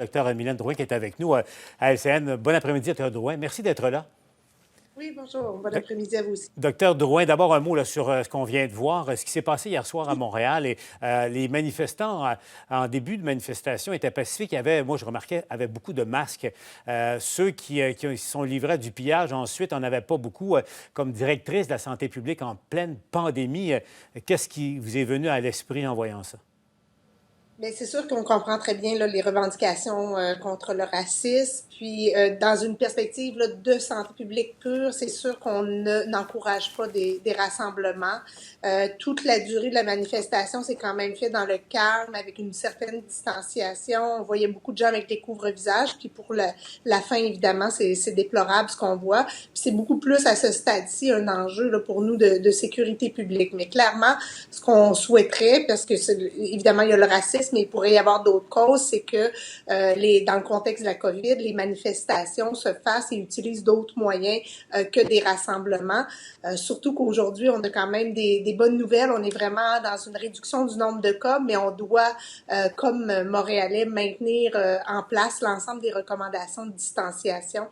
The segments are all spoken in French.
Docteur Mylène Drouin qui est avec nous à LCN. Bon après-midi, Docteur Drouin. Merci d'être là. Oui, bonjour. Bon après-midi à vous aussi. Docteur Drouin, d'abord un mot là, sur ce qu'on vient de voir, ce qui s'est passé hier soir à Montréal. Et les manifestants, en début de manifestation, étaient pacifiques. Il y avait, moi, je remarquais, avaient beaucoup de masques. Ceux qui sont livrés à du pillage, ensuite, on n'avait pas beaucoup. Comme directrice de la santé publique en pleine pandémie, qu'est-ce qui vous est venu à l'esprit en voyant ça? Bien, c'est sûr qu'on comprend très bien là, les revendications contre le racisme. Puis, dans une perspective là, de santé publique pure, c'est sûr qu'on n'encourage pas des rassemblements. Toute la durée de la manifestation, c'est quand même fait dans le calme, avec une certaine distanciation. On voyait beaucoup de gens avec des couvre-visages. Puis pour la fin, évidemment, c'est déplorable ce qu'on voit. Puis c'est beaucoup plus à ce stade-ci un enjeu là, pour nous de sécurité publique. Mais clairement, ce qu'on souhaiterait, parce que évidemment, il y a le racisme, mais il pourrait y avoir d'autres causes, c'est que dans le contexte de la COVID, les manifestations se fassent et utilisent d'autres moyens que des rassemblements. Surtout qu'aujourd'hui, on a quand même des bonnes nouvelles. On est vraiment dans une réduction du nombre de cas, mais on doit, comme Montréalais, maintenir en place l'ensemble des recommandations de distanciation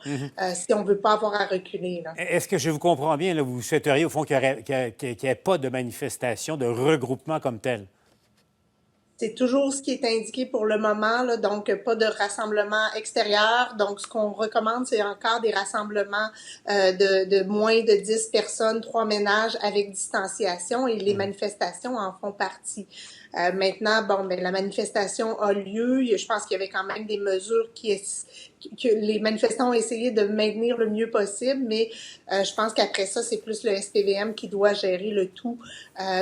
si on ne veut pas avoir à reculer. Là. Est-ce que je vous comprends bien, là, vous souhaiteriez au fond qu'il n'y ait pas de manifestation, de regroupement comme tel? C'est toujours ce qui est indiqué pour le moment, là, donc pas de rassemblement extérieur. Donc, ce qu'on recommande, c'est encore des rassemblements de moins de 10 personnes, 3 ménages avec distanciation et les manifestations en font partie. Maintenant, bon, ben la manifestation a lieu. Je pense qu'il y avait quand même des mesures que les manifestants ont essayé de maintenir le mieux possible, mais je pense qu'après ça, c'est plus le SPVM qui doit gérer le tout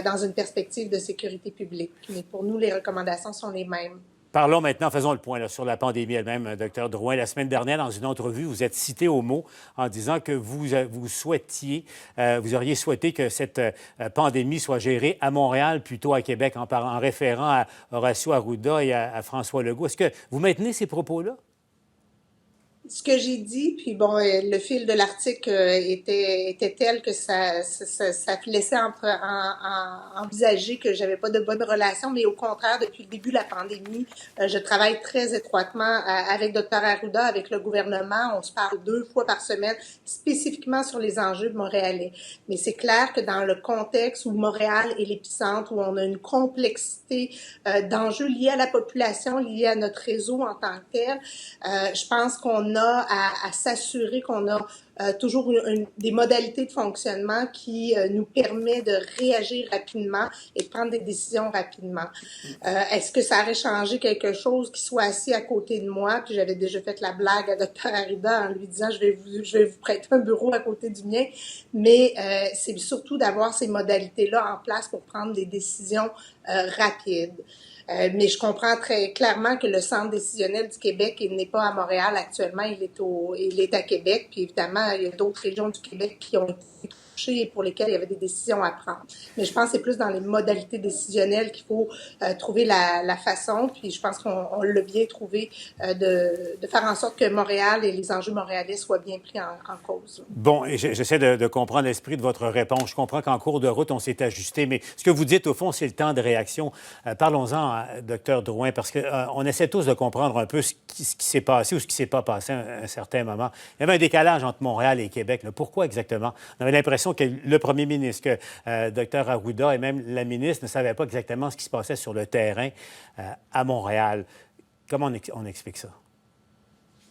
dans une perspective de sécurité publique. Mais pour nous, les recommandations sont les mêmes. Parlons maintenant, faisons le point là, sur la pandémie elle-même, Dr Drouin. La semaine dernière, dans une entrevue, vous êtes cité au mot en disant que vous auriez souhaité que cette pandémie soit gérée à Montréal plutôt à Québec, en référant à Horacio Arruda et à François Legault. Est-ce que vous maintenez ces propos-là? Ce que j'ai dit, puis bon, le fil de l'article était tel que ça laissait envisager que j'avais pas de bonne relation, mais au contraire, depuis le début de la pandémie, je travaille très étroitement avec Dr Arruda, avec le gouvernement. On se parle 2 fois par semaine, spécifiquement sur les enjeux de Montréalais. Mais c'est clair que dans le contexte où Montréal est l'épicentre, où on a une complexité d'enjeux liés à la population, liés à notre réseau en tant que tel, je pense qu'on a à s'assurer qu'on a toujours des modalités de fonctionnement qui nous permet de réagir rapidement et de prendre des décisions rapidement. Est-ce que ça aurait changé quelque chose qui soit assis à côté de moi? Puis j'avais déjà fait la blague à Dr Arruda en lui disant je vais vous prêter un bureau à côté du mien, mais c'est surtout d'avoir ces modalités-là en place pour prendre des décisions rapides. Mais je comprends très clairement que le centre décisionnel du Québec, il n'est pas à Montréal actuellement, il est à Québec. Puis évidemment, il y a d'autres régions du Québec qui ont été touchées et pour lesquelles il y avait des décisions à prendre. Mais je pense que c'est plus dans les modalités décisionnelles qu'il faut trouver la façon. Puis je pense qu'on l'a bien trouvé de faire en sorte que Montréal et les enjeux montréalais soient bien pris en cause. Bon, et j'essaie de comprendre l'esprit de votre réponse. Je comprends qu'en cours de route, on s'est ajusté, mais ce que vous dites, au fond, c'est le temps de réaction. Parlons-en, Dr Drouin, parce qu'on essaie tous de comprendre un peu ce qui s'est passé ou ce qui ne s'est pas passé à un certain moment. Il y avait un décalage entre Montréal et Québec. Là. Pourquoi exactement? On avait l'impression que le premier ministre, que Dr Arruda et même la ministre ne savaient pas exactement ce qui se passait sur le terrain à Montréal. Comment on explique ça?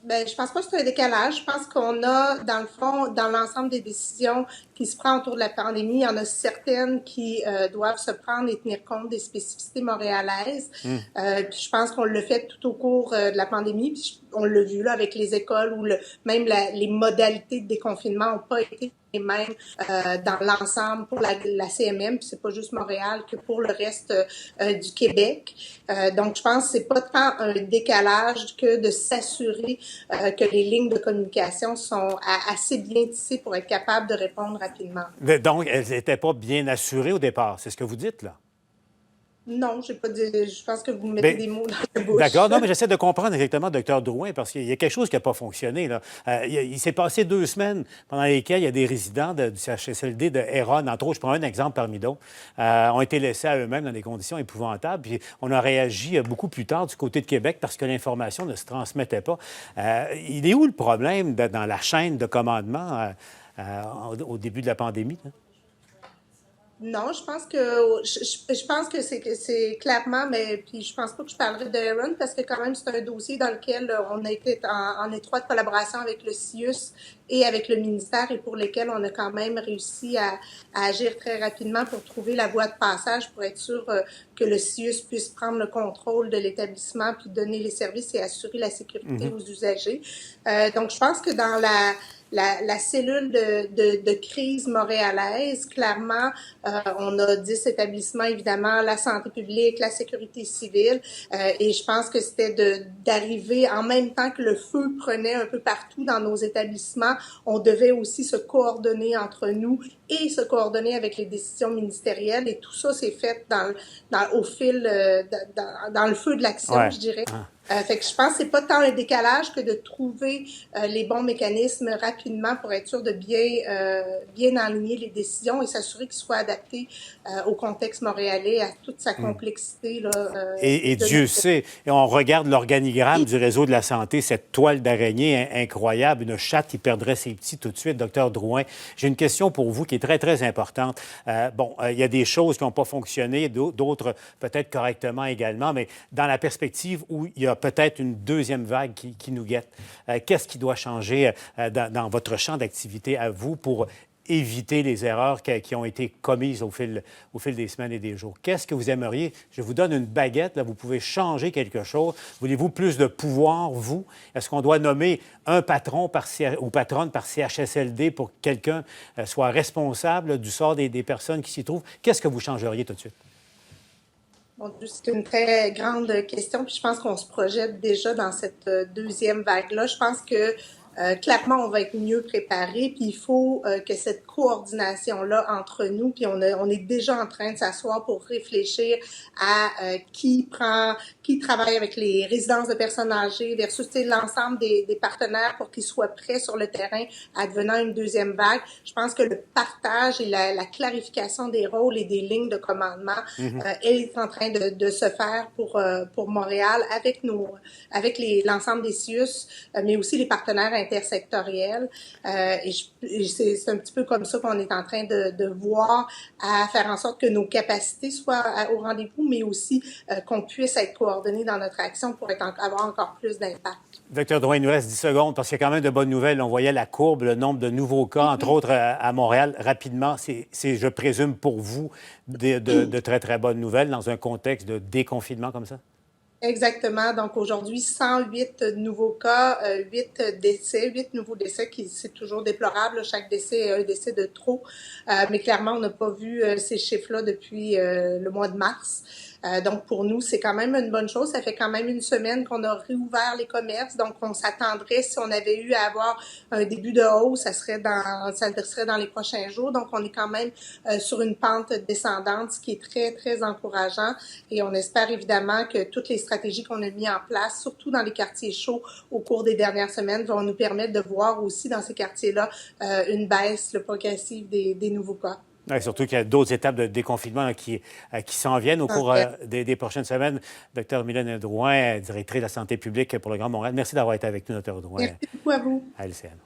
Ben, je pense pas que c'est un décalage. Je pense qu'on a, dans le fond, dans l'ensemble des décisions qui se prennent autour de la pandémie, il y en a certaines qui doivent se prendre et tenir compte des spécificités montréalaises. Puis je pense qu'on l'a fait tout au cours de la pandémie. Puis on l'a vu là avec les écoles où même les modalités de déconfinement n'ont pas été les mêmes dans l'ensemble pour la CMM. Puis c'est pas juste Montréal que pour le reste du Québec. Donc je pense que c'est pas tant un décalage que de s'assurer que les lignes de communication sont assez bien tissées pour être capables de répondre rapidement. Donc, elles n'étaient pas bien assurées au départ. C'est ce que vous dites, là? Non, j'ai pas dit, je pense que vous me mettez Bien, des mots dans la bouche. d'accord. Non, mais j'essaie de comprendre exactement, docteur Drouin, parce qu'il y a quelque chose qui n'a pas fonctionné, là. Il s'est passé 2 semaines pendant lesquelles il y a des résidents du CHSLD de Héron, entre autres, je prends un exemple parmi d'autres, ont été laissés à eux-mêmes dans des conditions épouvantables. Puis on a réagi beaucoup plus tard du côté de Québec parce que l'information ne se transmettait pas. Il est où le problème dans la chaîne de commandement au début de la pandémie, là? Non, je pense que c'est clairement, mais puis je pense pas que je parlerai de Aaron parce que quand même c'est un dossier dans lequel on a été en étroite collaboration avec le CIUS et avec le ministère et pour lesquels on a quand même réussi à agir très rapidement pour trouver la voie de passage pour être sûr que le CIUS puisse prendre le contrôle de l'établissement puis donner les services et assurer la sécurité aux usagers. Donc je pense que dans la cellule de crise montréalaise, clairement, on a 10 établissements, évidemment, la santé publique, la sécurité civile, et je pense que c'était d'arriver en même temps que le feu prenait un peu partout dans nos établissements, on devait aussi se coordonner entre nous et se coordonner avec les décisions ministérielles, et tout ça s'est fait au fil, dans le feu de l'action, Ouais. je dirais. Fait que je pense que c'est pas tant un décalage que de trouver les bons mécanismes rapidement pour être sûr de bien aligner les décisions et s'assurer qu'ils soient adaptés au contexte montréalais, à toute sa complexité. Là, Et Dieu sait, et on regarde l'organigramme du réseau de la santé, cette toile d'araignée incroyable, une chatte qui perdrait ses petits tout de suite. Docteur Drouin, j'ai une question pour vous qui est très, très importante. Il y a des choses qui n'ont pas fonctionné, d'autres peut-être correctement également, mais dans la perspective où il y a peut-être une deuxième vague qui nous guette, qu'est-ce qui doit changer dans votre champ d'activité à vous pour éviter les erreurs qui ont été commises au fil des semaines et des jours? Qu'est-ce que vous aimeriez? Je vous donne une baguette, là, vous pouvez changer quelque chose. Voulez-vous plus de pouvoir, vous? Est-ce qu'on doit nommer un patron ou patronne par CHSLD pour que quelqu'un soit responsable du sort des personnes qui s'y trouvent? Qu'est-ce que vous changeriez tout de suite? Bon, c'est une très grande question, puis je pense qu'on se projette déjà dans cette deuxième vague-là. Je pense que clairement, on va être mieux préparé, puis il faut que cette coordination-là entre nous, puis on est déjà en train de s'asseoir pour réfléchir à qui travaille avec les résidences de personnes âgées versus l'ensemble des partenaires pour qu'ils soient prêts sur le terrain advenant une deuxième vague. Je pense que le partage et la clarification des rôles et des lignes de commandement est en train de se faire pour Montréal avec l'ensemble des CIUS, mais aussi les partenaires intersectoriels. Et c'est un petit peu comme ça qu'on est en train de voir à faire en sorte que nos capacités soient au rendez-vous, mais aussi qu'on puisse être coordonnés dans notre action pour avoir encore plus d'impact. Docteur Drouin, il nous reste 10 secondes parce qu'il y a quand même de bonnes nouvelles. On voyait la courbe, le nombre de nouveaux cas, entre autres à Montréal, rapidement. C'est, je présume, pour vous, de très, très bonnes nouvelles dans un contexte de déconfinement comme ça? Exactement. Donc aujourd'hui, 108 nouveaux cas, 8 décès, 8 nouveaux décès, c'est toujours déplorable. Chaque décès est un décès de trop. Mais clairement, on n'a pas vu ces chiffres-là depuis le mois de mars. Donc pour nous, c'est quand même une bonne chose. Ça fait quand même une semaine qu'on a réouvert les commerces. Donc on s'attendrait, si on avait eu à avoir un début de hausse, ça serait dans les prochains jours. Donc on est quand même sur une pente descendante, ce qui est très, très encourageant. Et on espère évidemment que toutes les stratégies qu'on a mises en place, surtout dans les quartiers chauds au cours des dernières semaines, vont nous permettre de voir aussi dans ces quartiers-là une baisse progressive des nouveaux cas. Ouais, surtout qu'il y a d'autres étapes de déconfinement là, qui s'en viennent au cours des prochaines semaines. Docteur Mylène Drouin, directrice de la santé publique pour le Grand Montréal. Merci d'avoir été avec nous, Docteur Drouin. Merci beaucoup à vous. À LCN.